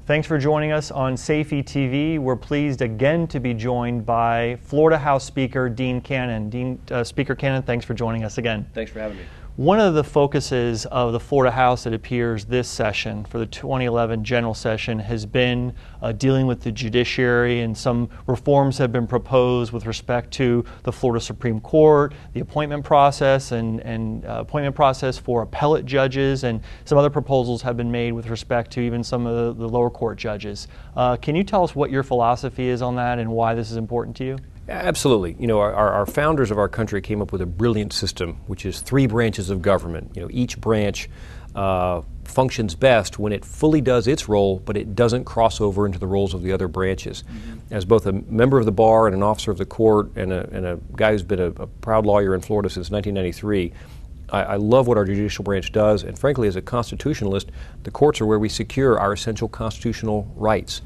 Thanks for joining us on Safety TV. We're pleased again to be joined by Florida House Speaker Dean Cannon. Speaker Cannon, thanks for joining us again. Thanks for having me. One of the focuses of the Florida House that appears this session for the 2011 general session has been dealing with the judiciary, and some reforms have been proposed with respect to the Florida Supreme Court, the appointment process and appointment process for appellate judges, and some other proposals have been made with respect to even some of the lower court judges. Can you tell us what your philosophy is on that and why this is important to you? Absolutely. You know, our founders of our country came up with a brilliant system, which is 3 branches of government. You know, each branch functions best when it fully does its role, but it doesn't cross over into the roles of the other branches. Mm-hmm. As both a member of the bar and an officer of the court and a guy who's been a proud lawyer in Florida since 1993, I love what our judicial branch does, and frankly, as a constitutionalist, the courts are where we secure our essential constitutional rights.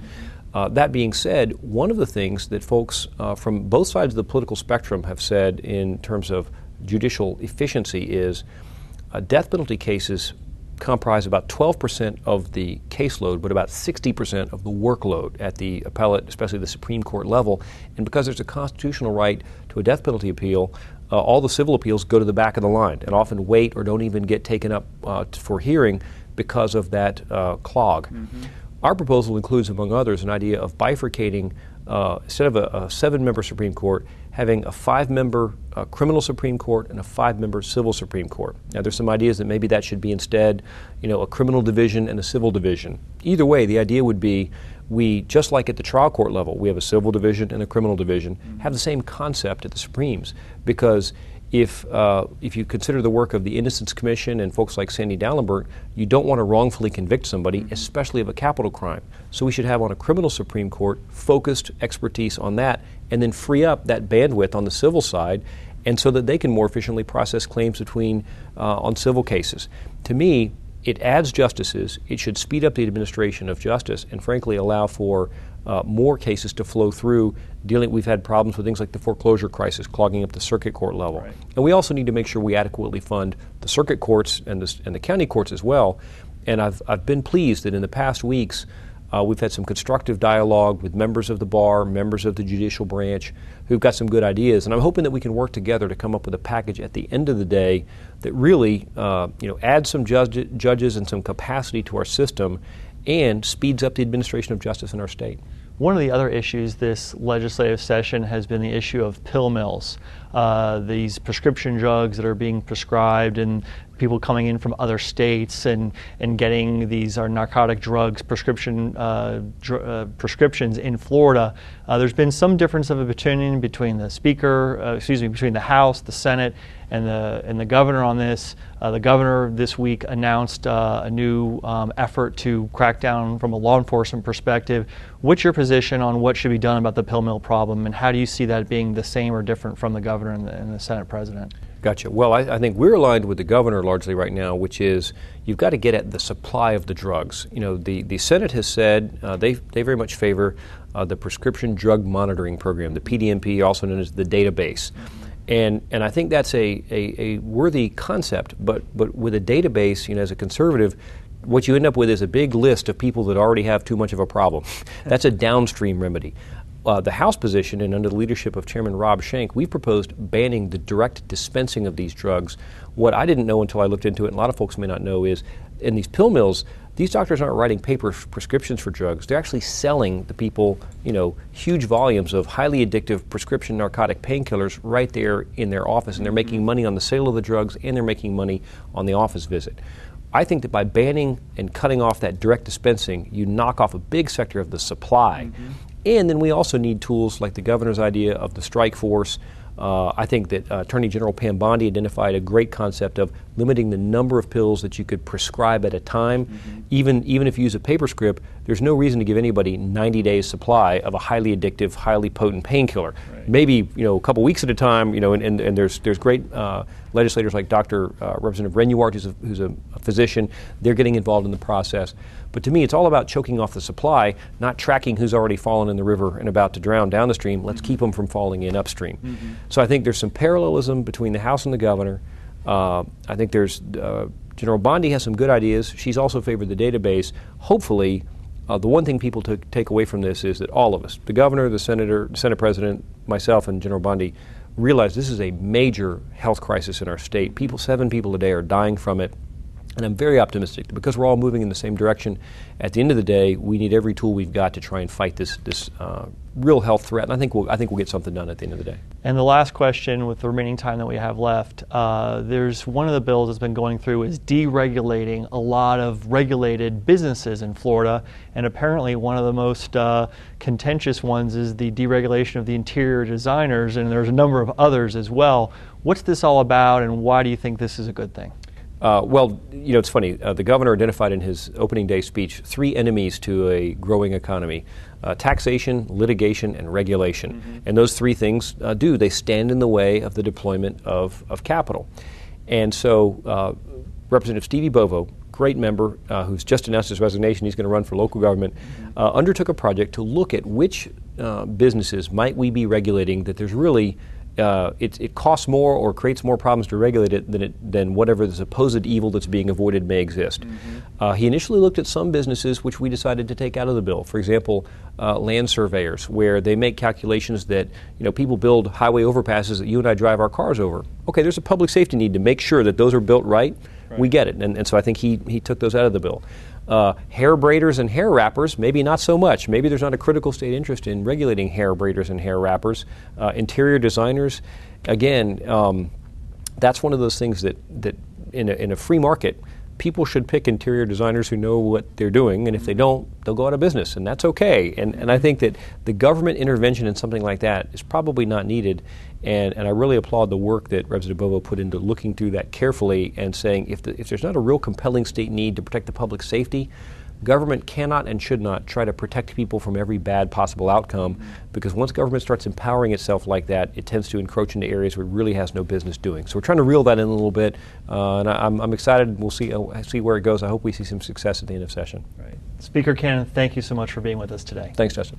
That being said, one of the things that folks from both sides of the political spectrum have said in terms of judicial efficiency is death penalty cases comprise about 12% of the caseload, but about 60% of the workload at the appellate, especially the Supreme Court level. And because there's a constitutional right to a death penalty appeal, all the civil appeals go to the back of the line and often wait or don't even get taken up for hearing because of that clog. Mm-hmm. Our proposal includes, among others, an idea of bifurcating, instead of a 7-member Supreme Court, having a 5-member criminal Supreme Court and a 5-member civil Supreme Court. Now, there's some ideas that maybe that should be instead, you know, a criminal division and a civil division. Either way, the idea would be we, just like at the trial court level, we have a civil division and a criminal division, have the same concept at the Supremes, because if you consider the work of the Innocence Commission and folks like Sandy Dallenberg, you don't want to wrongfully convict somebody, especially of a capital crime. So we should have on a criminal Supreme Court focused expertise on that, and then free up that bandwidth on the civil side, and so that they can more efficiently process claims on civil cases. To me, it adds justices. It should speed up the administration of justice and frankly allow for more cases to flow through. We've had problems with things like the foreclosure crisis clogging up the circuit court level. Right. And we also need to make sure we adequately fund the circuit courts and the county courts as well. And I've been pleased that in the past weeks we've had some constructive dialogue with members of the bar, members of the judicial branch who've got some good ideas. And I'm hoping that we can work together to come up with a package at the end of the day that really adds some judges and some capacity to our system and speeds up the administration of justice in our state. One of the other issues this legislative session has been the issue of pill mills, these prescription drugs that are being prescribed and people coming in from other states and getting these narcotic drugs, prescriptions in Florida. There's been some difference of opinion between between the House, the Senate, and the governor on this. The governor this week announced a new effort to crack down from a law enforcement perspective. What's your position on what should be done about the pill mill problem, and how do you see that being the same or different from the governor and the Senate president? Gotcha. Well, I think we're aligned with the governor largely right now, which is you've got to get at the supply of the drugs. You know, the Senate has said they very much favor the Prescription Drug Monitoring Program, the PDMP, also known as the database. And I think that's a worthy concept, but with a database, you know, as a conservative, what you end up with is a big list of people that already have too much of a problem. That's a downstream remedy. The House position, and under the leadership of Chairman Rob Schenck, we proposed banning the direct dispensing of these drugs. What I didn't know until I looked into it, and a lot of folks may not know, is in these pill mills, these doctors aren't writing paper prescriptions for drugs. They're actually selling the people, you know, huge volumes of highly addictive prescription narcotic painkillers right there in their office, and they're making money on the sale of the drugs, and they're making money on the office visit. I think that by banning and cutting off that direct dispensing, you knock off a big sector of the supply. Mm-hmm. And then we also need tools like the governor's idea of the strike force. I think that Attorney General Pam Bondi identified a great concept of limiting the number of pills that you could prescribe at a time. Mm-hmm. Even if you use a paper script, there's no reason to give anybody 90 days supply of a highly addictive, highly potent painkiller. Right. Maybe, you know, a couple weeks at a time, you know, and there's great legislators like Representative Renuart, who's a physician. They're getting involved in the process. But to me, it's all about choking off the supply, not tracking who's already fallen in the river and about to drown down the stream. Let's keep them from falling in upstream. Mm-hmm. So I think there's some parallelism between the House and the governor. I think there's General Bondi has some good ideas. She's also favored the database. Hopefully, The one thing people take away from this is that all of us, the governor, the senator, the Senate president, myself, and General Bondi, realize this is a major health crisis in our state. 7 people a day are dying from it. And I'm very optimistic that because we're all moving in the same direction, at the end of the day, we need every tool we've got to try and fight this real health threat. And I think we'll get something done at the end of the day. And the last question, with the remaining time that we have left, there's one of the bills that's been going through is deregulating a lot of regulated businesses in Florida. And apparently one of the most contentious ones is the deregulation of the interior designers, and there's a number of others as well. What's this all about, and why do you think this is a good thing? Well, it's funny. The governor identified in his opening day speech 3 enemies to a growing economy: taxation, litigation, and regulation. Mm-hmm. And those 3 things they stand in the way of the deployment of capital. And so Representative Stevie Bovo, great member who's just announced his resignation, he's going to run for local government, undertook a project to look at which businesses might we be regulating that there's really it costs more or creates more problems to regulate it than whatever the supposed evil that's being avoided may exist. Mm-hmm. He initially looked at some businesses which we decided to take out of the bill. For example, land surveyors, where they make calculations that people build highway overpasses that you and I drive our cars over. Okay, there's a public safety need to make sure that those are built right. We get it, and so I think he took those out of the bill. Hair braiders and hair wrappers, maybe not so much. Maybe there's not a critical state interest in regulating hair braiders and hair wrappers. Interior designers, again, that's one of those things that in a free market, people should pick interior designers who know what they're doing, and if they don't, they'll go out of business, and that's okay. And I think that the government intervention in something like that is probably not needed, and I really applaud the work that Representative Bovo put into looking through that carefully and saying if there's not a real compelling state need to protect the public safety, government cannot and should not try to protect people from every bad possible outcome, because once government starts empowering itself like that, it tends to encroach into areas where it really has no business doing. So we're trying to reel that in a little bit, and I'm excited. We'll see where it goes. I hope we see some success at the end of session. Right. Speaker Cannon, thank you so much for being with us today. Thanks, Justin.